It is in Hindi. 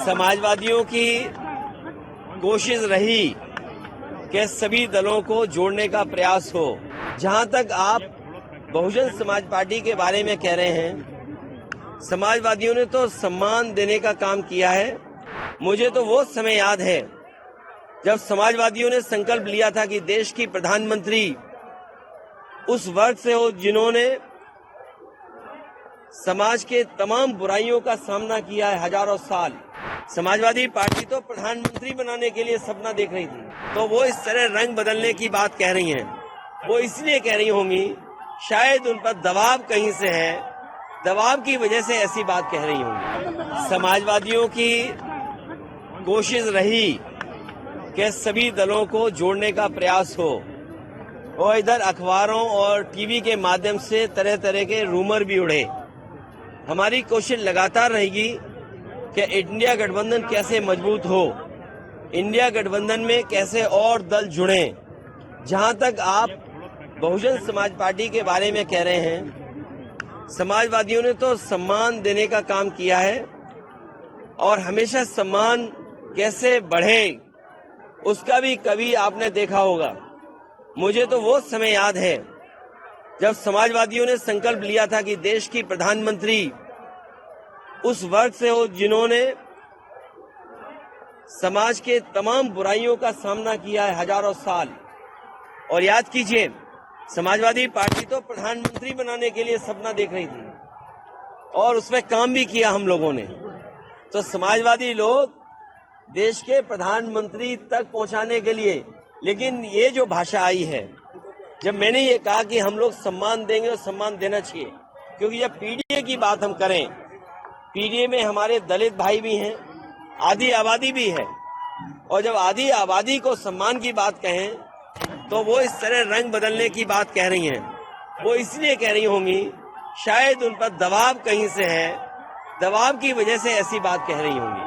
समाजवादियों की कोशिश रही कि सभी दलों को जोड़ने का प्रयास हो। जहां तक आप बहुजन समाज पार्टी के बारे में कह रहे हैं, समाजवादियों ने तो सम्मान देने का काम किया है। मुझे तो वो समय याद है जब समाजवादियों ने संकल्प लिया था कि देश की प्रधानमंत्री उस वर्ग से हो जिन्होंने समाज के तमाम बुराइयों का सामना किया है हजारों साल। समाजवादी पार्टी तो प्रधानमंत्री बनाने के लिए सपना देख रही थी, तो वो इस तरह रंग बदलने की बात कह रही हैं। वो इसलिए कह रही होंगी, शायद उन पर दबाव कहीं से है, दबाव की वजह से ऐसी बात कह रही होंगी। समाजवादियों की कोशिश रही कि सभी दलों को जोड़ने का प्रयास हो और इधर अखबारों और टीवी के माध्यम से तरह तरह के रूमर भी उड़े। हमारी कोशिश लगातार रहेगी कि इंडिया गठबंधन कैसे मजबूत हो, इंडिया गठबंधन में कैसे और दल जुड़े। जहां तक आप बहुजन समाज पार्टी के बारे में कह रहे हैं, समाजवादियों ने तो सम्मान देने का काम किया है और हमेशा सम्मान कैसे बढ़े उसका भी कभी आपने देखा होगा। मुझे तो वो समय याद है जब समाजवादियों ने संकल्प लिया था कि देश की प्रधानमंत्री उस वर्ग से हो जिन्होंने समाज के तमाम बुराइयों का सामना किया है हजारों साल। और याद कीजिए, समाजवादी पार्टी तो प्रधानमंत्री बनाने के लिए सपना देख रही थी और उसमें काम भी किया हम लोगों ने। तो समाजवादी लोग देश के प्रधानमंत्री तक पहुंचाने के लिए, लेकिन ये जो भाषा आई है, जब मैंने ये कहा कि हम लोग सम्मान देंगे और सम्मान देना चाहिए, क्योंकि जब पीडीए की बात हम करें, पीडीए में हमारे दलित भाई भी हैं, आधी आबादी भी है, और जब आधी आबादी को सम्मान की बात कहें तो वो इस तरह रंग बदलने की बात कह रही हैं। वो इसलिए कह रही होंगी, शायद उन पर दबाव कहीं से है, दबाव की वजह से ऐसी बात कह रही होंगी।